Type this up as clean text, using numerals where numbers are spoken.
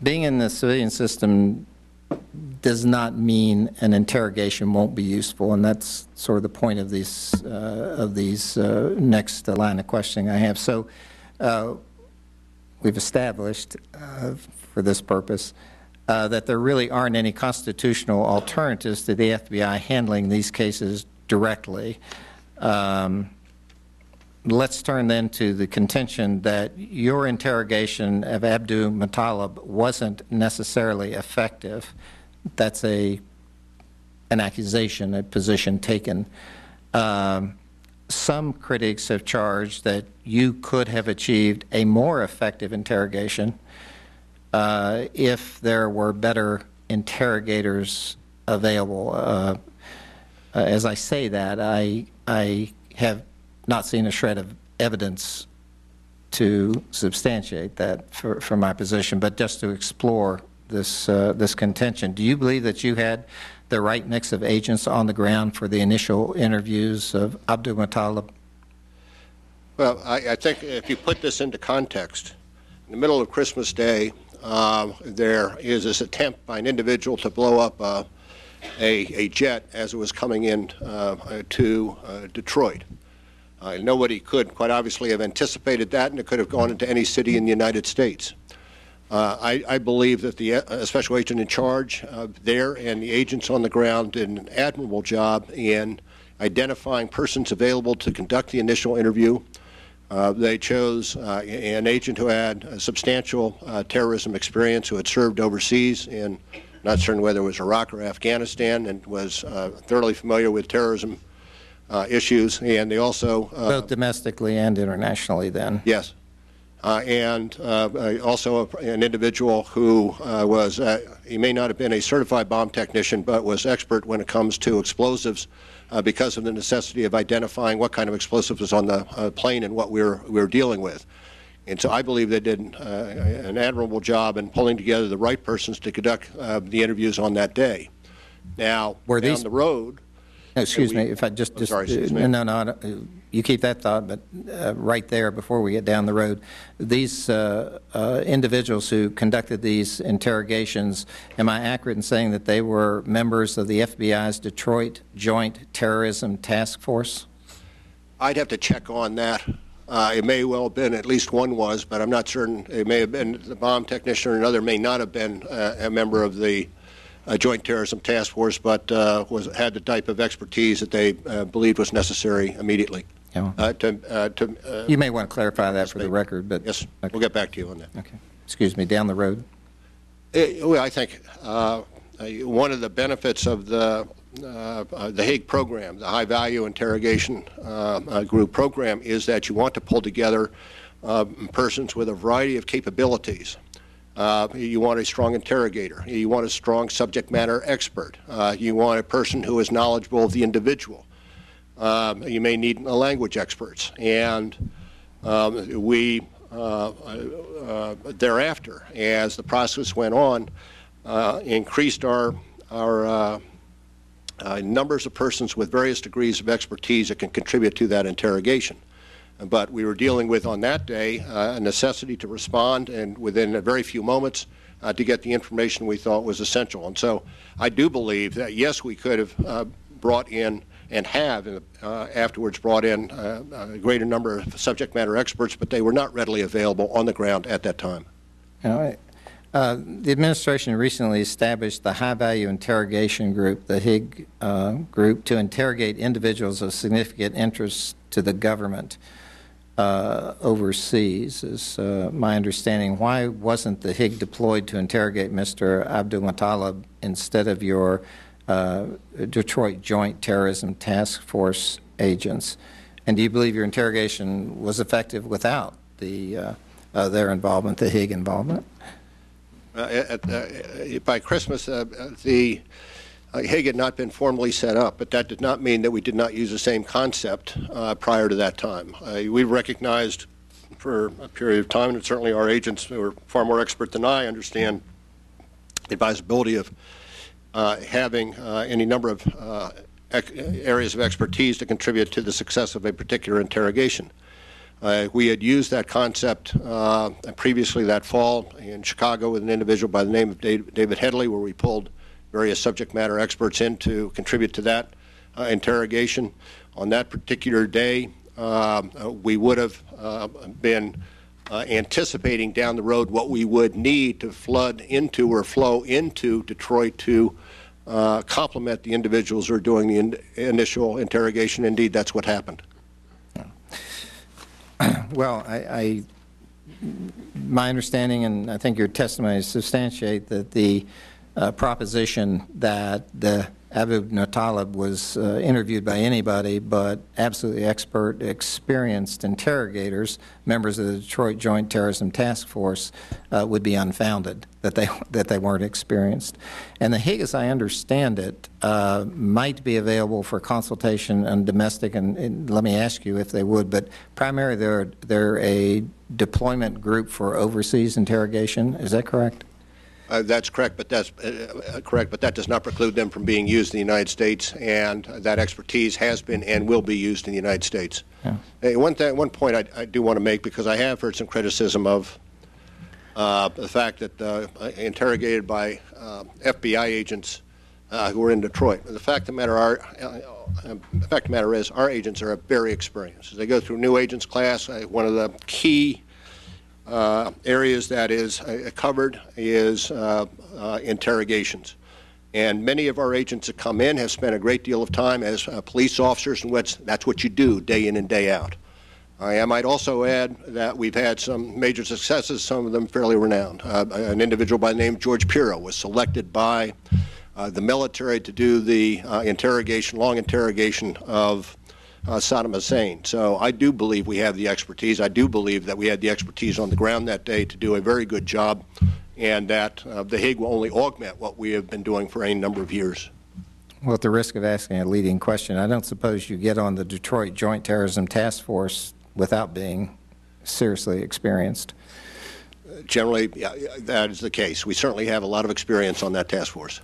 being in the civilian system does not mean an interrogation won't be useful, and that's sort of the point of these next line of questioning I have. So we've established for this purpose that there really aren't any constitutional alternatives to the FBI handling these cases directly. Let's turn then to the contention that your interrogation of Abdul Muttalib wasn't necessarily effective. That's an accusation, a position taken. Some critics have charged that you could have achieved a more effective interrogation if there were better interrogators available. As I say that, I have not seen a shred of evidence to substantiate that for my position, but just to explore this contention. Do you believe that you had the right mix of agents on the ground for the initial interviews of Abdul Muttalib? Well, I think if you put this into context, in the middle of Christmas Day, there is this attempt by an individual to blow up a jet as it was coming in to Detroit. Nobody could quite obviously have anticipated that, and it could have gone into any city in the United States. I believe that the special agent in charge there and the agents on the ground did an admirable job in identifying persons available to conduct the initial interview. They chose an agent who had a substantial terrorism experience, who had served overseas in, not certain whether it was Iraq or Afghanistan, and was thoroughly familiar with terrorism issues. And they also both domestically and internationally then? Yes. And also an individual who was, he may not have been a certified bomb technician, but was expert when it comes to explosives because of the necessity of identifying what kind of explosive was on the plane and what we were dealing with. And so I believe they did an admirable job in pulling together the right persons to conduct the interviews on that day. Now, down the road... Excuse me, if I just sorry, excuse me. No, you keep that thought, but right there before we get down the road, these individuals who conducted these interrogations, am I accurate in saying that they were members of the FBI's Detroit Joint Terrorism Task Force? I'd have to check on that. It may well have been, at least one was, but I'm not certain. It may have been the bomb technician, or another may not have been a member of the Joint Terrorism Task Force, but had the type of expertise that they believed was necessary immediately. Yeah. You may want to clarify that for the record, but yes, okay. We'll get back to you on that. Okay. Excuse me. Down the road. Well, I think one of the benefits of the Hague program, the High Value Interrogation Group program, is that you want to pull together persons with a variety of capabilities. You want a strong interrogator. You want a strong subject matter expert. You want a person who is knowledgeable of the individual. You may need language experts. And we, thereafter, as the process went on, increased our numbers of persons with various degrees of expertise that can contribute to that interrogation. But we were dealing with, on that day, a necessity to respond, and within a very few moments to get the information we thought was essential. And so I do believe that, yes, we could have brought in, and have afterwards brought in, a greater number of subject matter experts, but they were not readily available on the ground at that time. All right. The administration recently established the High Value Interrogation Group, the Hague group, to interrogate individuals of significant interest to the government overseas, is my understanding. Why wasn't the Hague deployed to interrogate Mr. Abdul Muttalib instead of your Detroit Joint Terrorism Task Force agents? And do you believe your interrogation was effective without their involvement, the Hague involvement? By Christmas, the Hague had not been formally set up, but that did not mean that we did not use the same concept prior to that time. We recognized for a period of time, and certainly our agents, who are far more expert than I, understand the advisability of having any number of areas of expertise to contribute to the success of a particular interrogation. We had used that concept previously that fall in Chicago with an individual by the name of David Headley, where we pulled various subject matter experts in to contribute to that interrogation. On that particular day, we would have been anticipating down the road what we would need to flood into or flow into Detroit to complement the individuals who are doing the initial interrogation. Indeed, that's what happened. Well, my understanding, and I think your testimony substantiate that the proposition that the Abu Natalib was interviewed by anybody but absolutely expert, experienced interrogators, members of the Detroit Joint Terrorism Task Force, would be unfounded, that they weren't experienced. And the Hague, as I understand it, might be available for consultation on domestic, and let me ask you if they would, but primarily they're a deployment group for overseas interrogation. Is that correct? That's correct, but that's correct. But that does not preclude them from being used in the United States, and that expertise has been and will be used in the United States. Yeah. Hey, one point I do want to make, because I have heard some criticism of the fact that interrogated by FBI agents who were in Detroit. The fact of the matter is, our agents are very experienced. As they go through new agents class, one of the key areas that is covered is interrogations. And many of our agents that come in have spent a great deal of time as police officers, and that's what you do day in and day out. I might also add that we've had some major successes, some of them fairly renowned. An individual by the name of George Pirro was selected by the military to do the long interrogation of Saddam Hussein. So I do believe we have the expertise. I do believe that we had the expertise on the ground that day to do a very good job, and that the Hague will only augment what we have been doing for any number of years. Well, at the risk of asking a leading question, I don't suppose you get on the Detroit Joint Terrorism Task Force without being seriously experienced. Generally, yeah, that is the case. We certainly have a lot of experience on that task force.